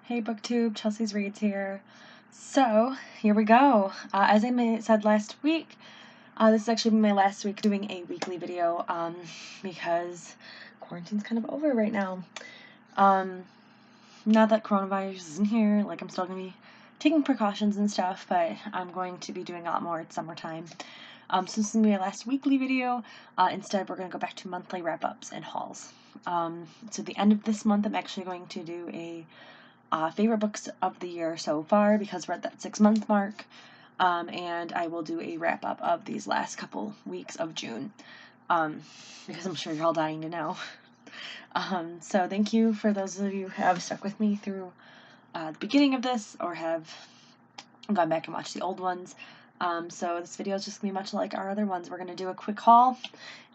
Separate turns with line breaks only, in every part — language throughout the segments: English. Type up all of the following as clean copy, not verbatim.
Hey BookTube, Chelsea's Reads here. So, here we go. As I said last week, this is actually my last week doing a weekly video, because quarantine's kind of over right now. Not that coronavirus isn't here, like I'm still going to be taking precautions and stuff, but I'm going to be doing a lot more. It's summertime. So this is going to be my last weekly video. Instead, we're going to go back to monthly wrap-ups and hauls. So at the end of this month, I'm actually going to do a favorite books of the year so far, because we're at that 6-month mark, and I will do a wrap-up of these last couple weeks of June, because I'm sure you're all dying to know. So thank you for those of you who have stuck with me through the beginning of this, or have gone back and watched the old ones. So this video is just going to be much like our other ones. We're going to do a quick haul,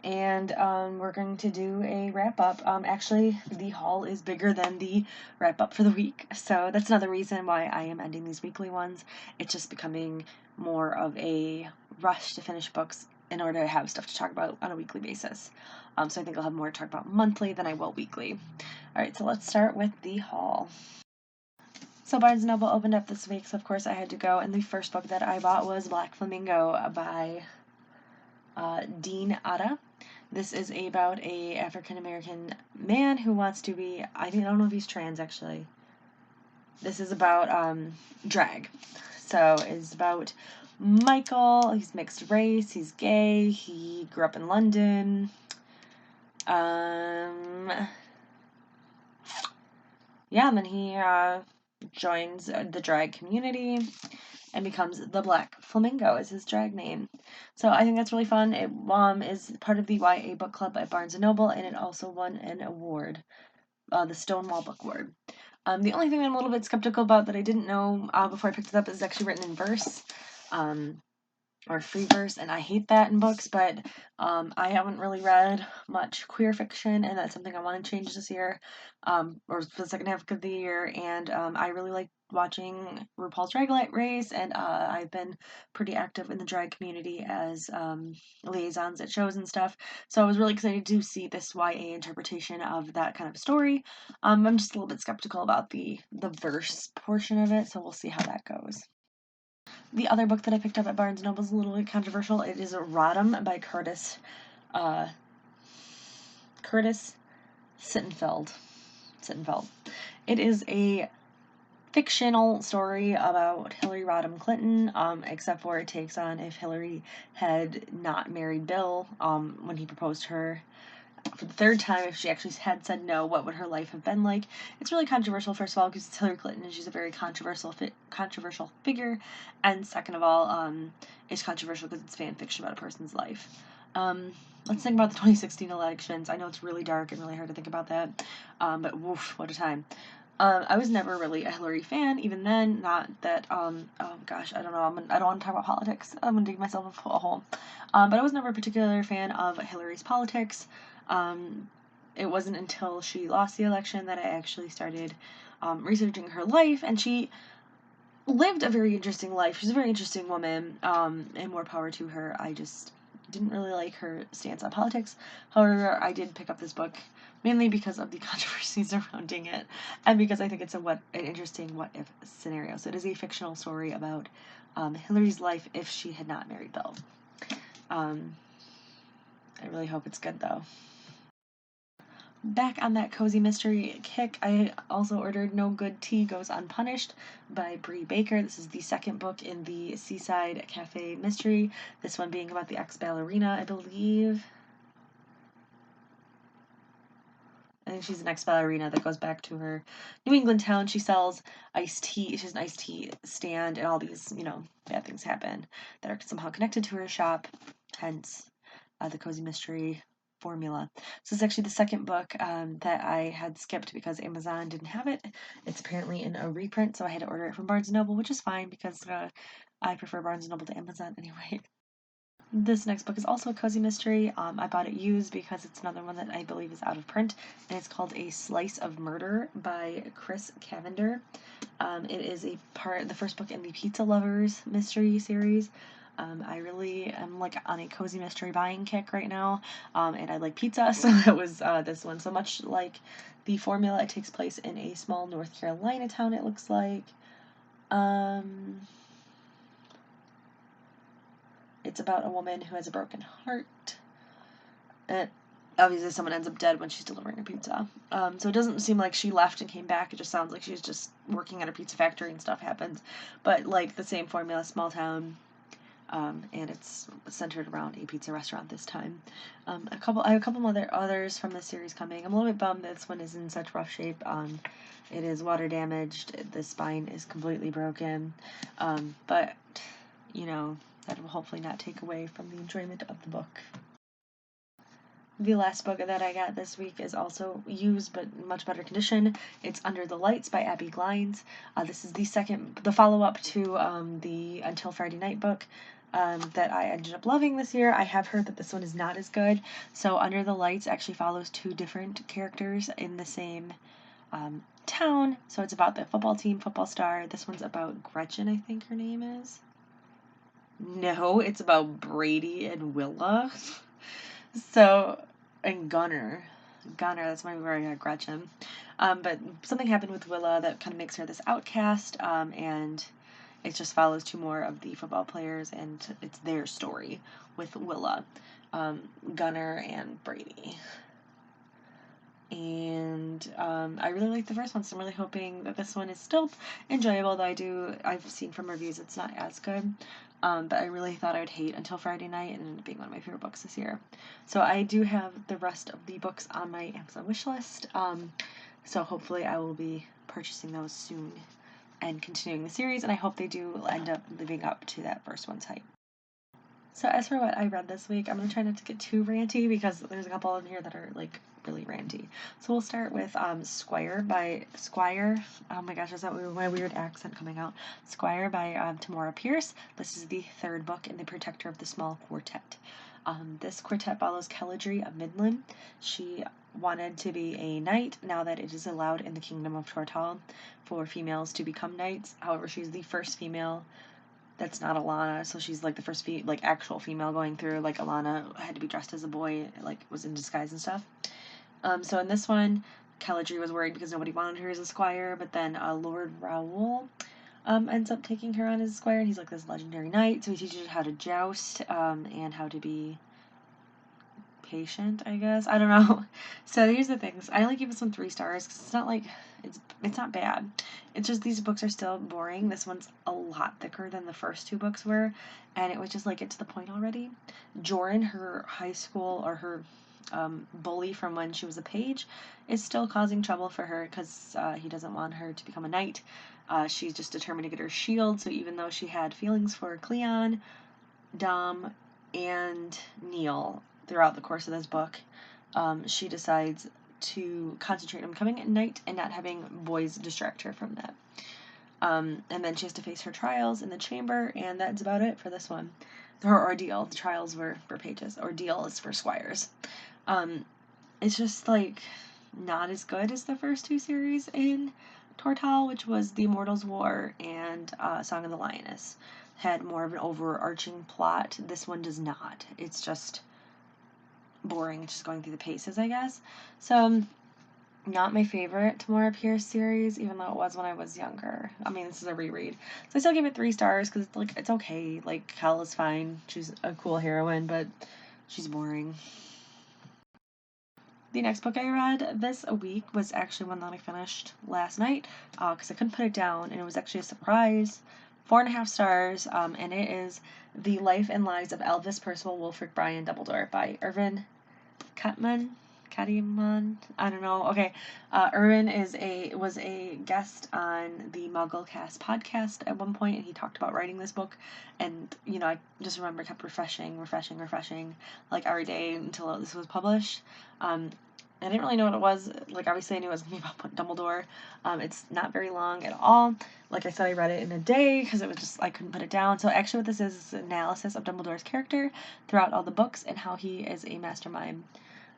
and we're going to do a wrap-up. Actually, the haul is bigger than the wrap-up for the week, so that's another reason why I am ending these weekly ones. It's just becoming more of a rush to finish books in order to have stuff to talk about on a weekly basis. So I think I'll have more to talk about monthly than I will weekly. Alright, so let's start with the haul. So Barnes & Noble opened up this week, so of course I had to go, and the first book that I bought was Black Flamingo by Dean Atta. This is about a African-American man who wants to be, I don't know if he's trans actually. This is about drag. So it's about Michael. He's mixed race, he's gay, he grew up in London. Yeah, and then he joins the drag community and becomes the Black Flamingo is his drag name. So I think that's really fun. It is part of the YA book club at Barnes & Noble, and it also won an award, the Stonewall Book Award. The only thing I'm a little bit skeptical about that I didn't know before I picked it up is it's actually written in verse, or free verse, and I hate that in books, but I haven't really read much queer fiction, and that's something I want to change this year, or for the second half of the year, and I really like watching RuPaul's Drag Race, and I've been pretty active in the drag community as liaisons at shows and stuff, so I was really excited to see this YA interpretation of that kind of story. I'm just a little bit skeptical about the verse portion of it, so we'll see how that goes. The other book that I picked up at Barnes & Noble is a little bit controversial. It is Rodham by Curtis Sittenfeld. It is a fictional story about Hillary Rodham Clinton, except for it takes on if Hillary had not married Bill when he proposed to her for the third time. If she actually had said no, what would her life have been like? It's really controversial, first of all, because it's Hillary Clinton and she's a very controversial figure, and second of all, it's controversial because it's fan fiction about a person's life. Let's think about the 2016 elections. I know it's really dark and really hard to think about that, but woof, what a time. I was never really a Hillary fan, even then. Not that, oh gosh, I don't know. I don't want to talk about politics. I'm gonna dig myself a hole. But I was never a particular fan of Hillary's politics. It wasn't until she lost the election that I actually started researching her life, and she lived a very interesting life. She's a very interesting woman, and more power to her. I just didn't really like her stance on politics. However, I did pick up this book mainly because of the controversies surrounding it, and because I think it's an interesting what-if scenario. So it is a fictional story about Hillary's life if she had not married Bill. I really hope it's good, though. Back on that cozy mystery kick, I also ordered No Good Tea Goes Unpunished by Bree Baker. This is the second book in the Seaside Cafe mystery, this one being about the ex-ballerina, I believe. I think she's an ex-ballerina that goes back to her New England town. She sells iced tea. She has an iced tea stand, and all these, bad things happen that are somehow connected to her shop, hence the cozy mystery formula. So it's actually the second book that I had skipped because Amazon didn't have it. It's apparently in a reprint, so I had to order it from Barnes & Noble, which is fine because I prefer Barnes & Noble to Amazon anyway. This next book is also a cozy mystery. I bought it used because it's another one that I believe is out of print, and it's called A Slice of Murder by Chris Cavender. It is the first book in the Pizza Lovers mystery series. I really am like on a cozy mystery buying kick right now, and I like pizza, so that was this one. So much like the formula, it takes place in a small North Carolina town, it looks like. It's about a woman who has a broken heart. And obviously someone ends up dead when she's delivering a pizza. So it doesn't seem like she left and came back. It just sounds like she's just working at a pizza factory and stuff happens. But like the same formula, small town. And it's centered around a pizza restaurant this time. I have a couple others from the series coming. I'm a little bit bummed that this one is in such rough shape. It is water damaged. The spine is completely broken. But you know, that will hopefully not take away from the enjoyment of the book. The last book that I got this week is also used but in much better condition. It's Under the Lights by Abby Glines. This is the follow-up to the Until Friday Night book that I ended up loving this year. I have heard that this one is not as good. So Under the Lights actually follows two different characters in the same town. So it's about the football team, football star. This one's about Gretchen, I think her name is. No, it's about Brady and Willa. So, and Gunner, that's my word, I got Gretchen. But something happened with Willa that kind of makes her this outcast, and it just follows two more of the football players, and it's their story with Willa, Gunner, and Brady. And I really like the first one, so I'm really hoping that this one is still enjoyable, though I've seen from reviews it's not as good. But I really thought I would hate Until Friday Night, and it ended up being one of my favorite books this year. So I do have the rest of the books on my Amazon wish list, so hopefully I will be purchasing those soon and continuing the series, and I hope they do end up living up to that first one's hype. So as for what I read this week, I'm going to try not to get too ranty because there's a couple in here that are like really ranty. So we'll start with Squire by Squire. Oh my gosh, is that my weird accent coming out? Squire by Tamora Pierce. This is the third book in the Protector of the Small Quartet. This quartet follows Kelladry of Midland. She wanted to be a knight now that it is allowed in the Kingdom of Tortal for females to become knights. However, she's the first female that's not Alana, so she's like the first actual female going through. Like Alana had to be dressed as a boy, like was in disguise and stuff. So in this one, Kelladry was worried because nobody wanted her as a squire, but then Lord Raoul ends up taking her on as a squire, and he's like this legendary knight, so he teaches her how to joust and how to be patient, I guess. I don't know. So here's the things. I only give this one 3 stars because it's not like it's not bad. It's just these books are still boring. This one's a lot thicker than the first 2 books were, and it was just like get to the point already. Joran, her high school or her bully from when she was a page, is still causing trouble for her because he doesn't want her to become a knight. She's just determined to get her shield, so even though she had feelings for Cleon, Dom, and Neil throughout the course of this book, she decides to concentrate on becoming a knight and not having boys distract her from that. And then she has to face her trials in the chamber, and that's about it for this one. Her ordeal. The trials were for pages. Ordeal is for squires. It's just like not as good as the first 2 series in Tortal, which was The Immortals' War and Song of the Lioness. Had more of an overarching plot. This one does not. It's just boring. It's just going through the paces, I guess. So, not my favorite Tamora Pierce series, even though it was when I was younger. I mean, this is a reread. So I still give it 3 stars because it's okay. Like, Kel is fine. She's a cool heroine, but she's boring. The next book I read this week was actually one that I finished last night because I couldn't put it down, and it was actually a surprise. 4.5 stars, and it is The Life and Lives of Elvis Percival Wulfric Brian Dumbledore by Irvin Cutman. I don't know. Okay, Irvin was a guest on the MuggleCast podcast at one point, and he talked about writing this book. And I just remember kept refreshing, like every day until this was published. I didn't really know what it was. Like, obviously I knew it was going to be about Dumbledore. It's not very long at all. Like I said, I read it in a day because it was just, I couldn't put it down. So actually what this is an analysis of Dumbledore's character throughout all the books and how he is a mastermind.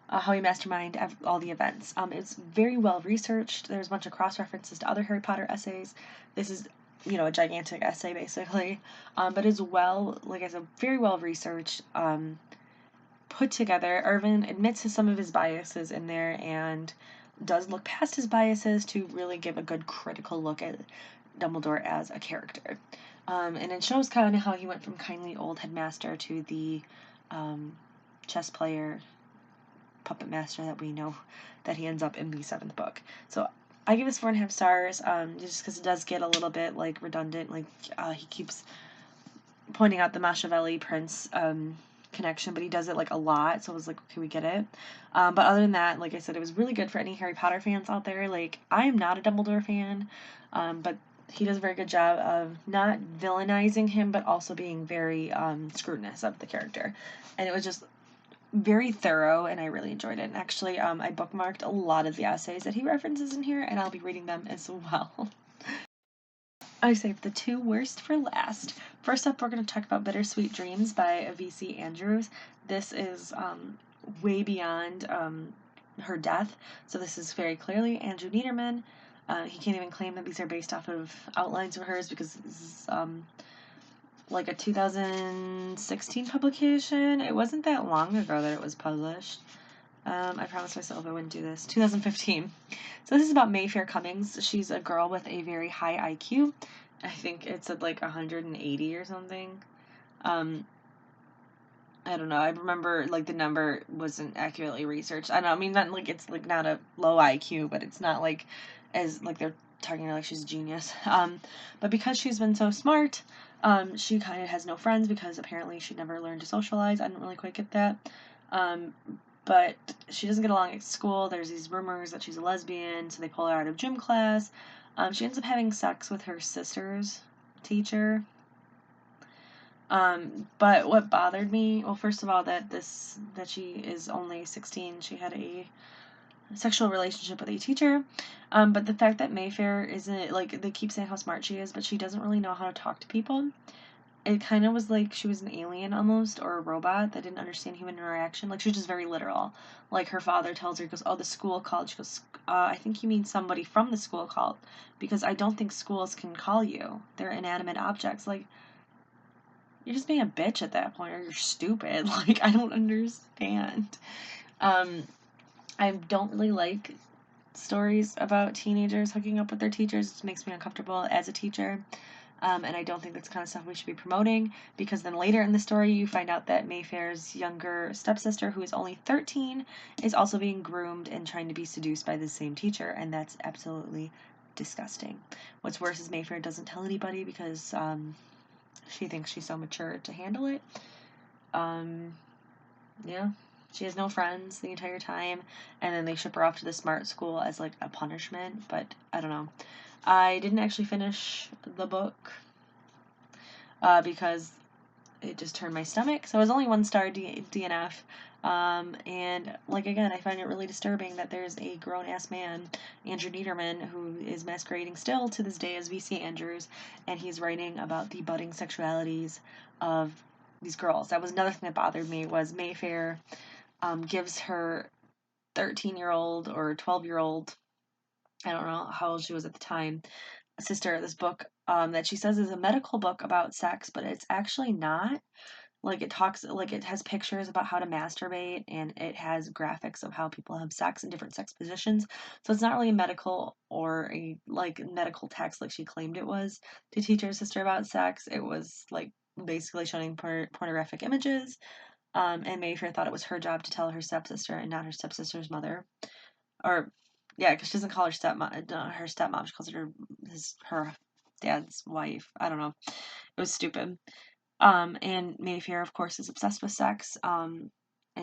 How he masterminded all the events. It's very well researched. There's a bunch of cross-references to other Harry Potter essays. This is you know, a gigantic essay basically, but is well, like I said, very well researched, put together. Irvin admits to some of his biases in there and does look past his biases to really give a good critical look at Dumbledore as a character. And it shows kind of how he went from kindly old headmaster to the chess player puppet master that we know that he ends up in the seventh book. So I give this 4.5 stars, just because it does get a little bit like redundant. Like he keeps pointing out the Machiavelli Prince connection, but he does it like a lot. So I was like, okay, we get it. But other than that, like I said, it was really good for any Harry Potter fans out there. Like I am not a Dumbledore fan, but he does a very good job of not villainizing him, but also being very scrutinous of the character. And it was just very thorough, and I really enjoyed it. And actually, I bookmarked a lot of the essays that he references in here, and I'll be reading them as well. I saved the 2 worst for last. First up, we're going to talk about Bittersweet Dreams by V.C. Andrews. This is way beyond her death, so this is very clearly Andrew Niederman. He can't even claim that these are based off of outlines of hers because this is like a 2016 publication. It wasn't that long ago that it was published. I promised myself I wouldn't do this. 2015. So this is about Mayfair Cummings. She's a girl with a very high IQ. I think it's at like 180 or something. I don't know. I remember like the number wasn't accurately researched. I don't know. I mean, not like it's like not a low IQ, but it's not like as like they're talking like she's a genius. But because she's been so smart, she kind of has no friends because apparently she never learned to socialize. I didn't really quite get that. But she doesn't get along at school. There's these rumors that she's a lesbian, so they pull her out of gym class. She ends up having sex with her sister's teacher. But what bothered me, well, first of all, that she is only 16. She had a sexual relationship with a teacher. But the fact that Mayfair isn't, like, they keep saying how smart she is, but she doesn't really know how to talk to people. It kind of was like she was an alien almost, or a robot that didn't understand human interaction. Like, she was just very literal. Like, her father tells her, he goes, oh, the school called. She goes, I think you mean somebody from the school called, because I don't think schools can call you. They're inanimate objects. Like, you're just being a bitch at that point, or you're stupid. Like, I don't understand. I don't really like stories about teenagers hooking up with their teachers. It makes me uncomfortable as a teacher. And I don't think that's the kind of stuff we should be promoting, because then later in the story you find out that Mayfair's younger stepsister, who is only 13, is also being groomed and trying to be seduced by the same teacher, and that's absolutely disgusting. What's worse is Mayfair doesn't tell anybody because she thinks she's so mature to handle it. Yeah. She has no friends the entire time, and then they ship her off to the smart school as like a punishment, but I don't know. I didn't actually finish the book because it just turned my stomach. So it was only 1 star DNF. And like again, I find it really disturbing that there's a grown-ass man, Andrew Niederman, who is masquerading still to this day as V.C. Andrews, and he's writing about the budding sexualities of these girls. That was another thing that bothered me, was Mayfair gives her 13-year-old or 12-year-old, I don't know how old she was at the time, sister, this book that she says is a medical book about sex, but it's actually not. Like, it talks, like, it has pictures about how to masturbate, and it has graphics of how people have sex in different sex positions. So it's not really a medical or a like medical text like she claimed it was to teach her sister about sex. It was like basically showing pornographic images. And Mayfair thought it was her job to tell her stepsister and not her stepsister's mother. Or, yeah, because she doesn't call her stepmom. She calls her dad's wife. I don't know. It was stupid. And Mayfair, of course, is obsessed with sex. And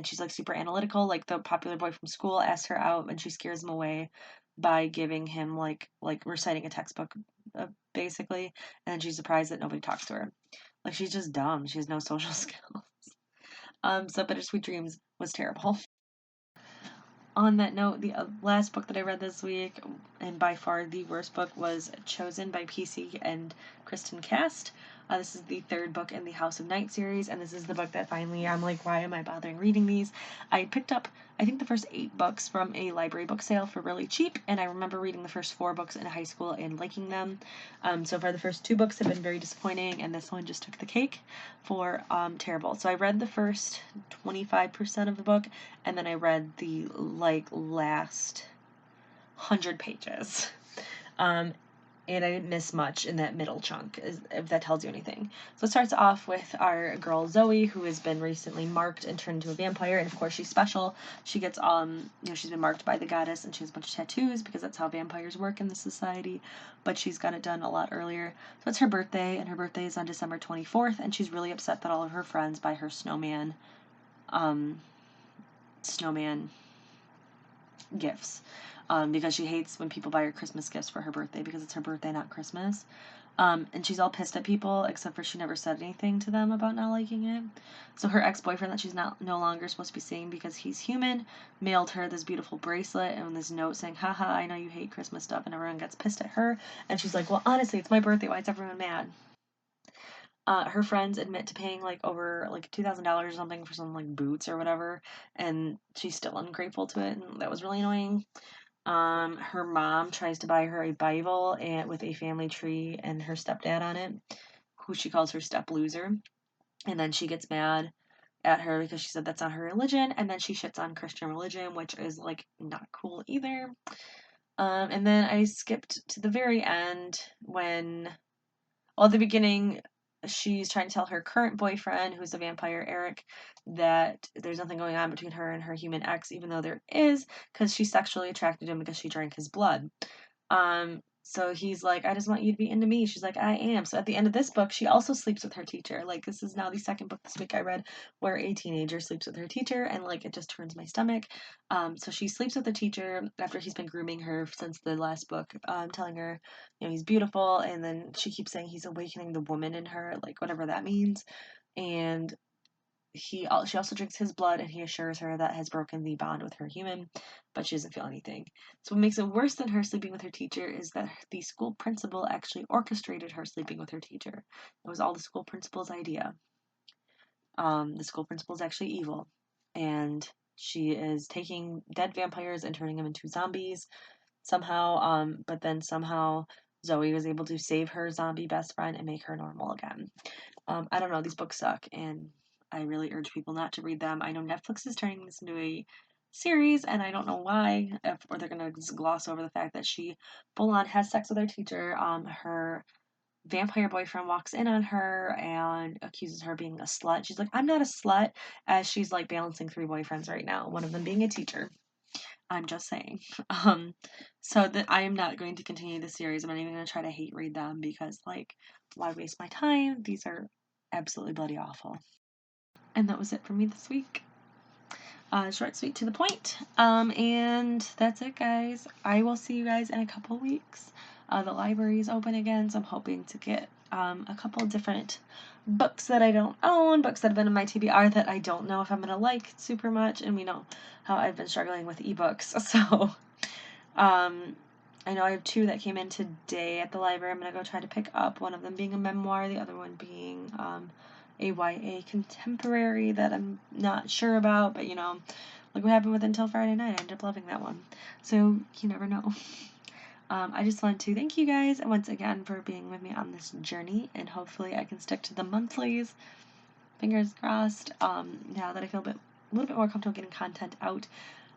she's like super analytical. Like, the popular boy from school asks her out, and she scares him away by giving him like reciting a textbook, basically. And then she's surprised that nobody talks to her. Like, she's just dumb. She has no social skills. So Bittersweet Dreams was terrible. On that note, the last book that I read this week, and by far the worst book, was Chosen by PC and Kristen Cast. This is the third book in the House of Night series, and this is the book that finally I'm like, why am I bothering reading these? I picked up, I think, the first 8 books from a library book sale for really cheap, and I remember reading the first 4 books in high school and liking them. So far the first 2 books have been very disappointing, and this one just took the cake for terrible. So I read the first 25% of the book, and then I read the last 100 pages. And I didn't miss much in that middle chunk, if that tells you anything. So it starts off with our girl Zoe, who has been recently marked and turned into a vampire, and of course she's special. She gets, she's been marked by the goddess, and she has a bunch of tattoos, because that's how vampires work in this society, but she's got it done a lot earlier. So it's her birthday, and her birthday is on December 24th, and she's really upset that all of her friends buy her snowman gifts. Because she hates when people buy her Christmas gifts for her birthday, because it's her birthday, not Christmas. And she's all pissed at people, except for she never said anything to them about not liking it. So her ex-boyfriend that she's no longer supposed to be seeing because he's human, mailed her this beautiful bracelet and this note saying, haha, I know you hate Christmas stuff, and everyone gets pissed at her. And she's like, well, honestly, it's my birthday, why is everyone mad? Her friends admit to paying over $2,000 or something for some boots or whatever, and she's still ungrateful to it, and that was really annoying. Her mom tries to buy her a Bible with a family tree and her stepdad on it, who she calls her step loser. And then she gets mad at her because she said that's not her religion, and then she shits on Christian religion, which is not cool either. And then I skipped to the very end when, well, at the beginning, she's trying to tell her current boyfriend, who's a vampire, Eric, that there's nothing going on between her and her human ex, even though there is, because she's sexually attracted to him because she drank his blood. So he's like, I just want you to be into me. She's like, I am. So at the end of this book, she also sleeps with her teacher. This is now the second book this week I read where a teenager sleeps with her teacher, and it just turns my stomach. So she sleeps with the teacher after he's been grooming her since the last book, telling her, he's beautiful, and then she keeps saying he's awakening the woman in her, whatever that means. And she also drinks his blood, and he assures her that has broken the bond with her human, but she doesn't feel anything. So what makes it worse than her sleeping with her teacher is that the school principal actually orchestrated her sleeping with her teacher. It was all the school principal's idea. The school principal is actually evil, and she is taking dead vampires and turning them into zombies somehow, but then somehow Zoe was able to save her zombie best friend and make her normal again. I don't know, these books suck, and I really urge people not to read them. I know Netflix is turning this into a series, and I don't know why, or they're going to just gloss over the fact that she full-on has sex with her teacher. Her vampire boyfriend walks in on her and accuses her of being a slut. She's like, I'm not a slut, as she's balancing 3 boyfriends right now, one of them being a teacher. I'm just saying. So that I am not going to continue the series. I'm not even going to try to hate read them because, why waste my time? These are absolutely bloody awful. And that was it for me this week. Short, sweet, to the point. And that's it, guys. I will see you guys in a couple weeks. The library is open again, so I'm hoping to get a couple different books that I don't own, books that have been in my TBR that I don't know if I'm going to like super much, and we know how I've been struggling with ebooks, so I know I have 2 that came in today at the library. I'm going to go try to pick up, one of them being a memoir, the other one being a YA contemporary that I'm not sure about, but what happened with Until Friday Night, I ended up loving that one, so you never know. I just wanted to thank you guys once again for being with me on this journey, and hopefully I can stick to the monthlies. Fingers crossed. Now that I feel a little bit more comfortable getting content out.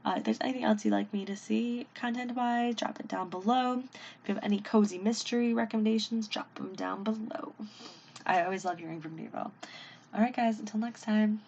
If there's anything else you'd like me to see content-wise, drop it down below. If you have any cozy mystery recommendations, drop them down below. I always love hearing from people. Alright guys, until next time.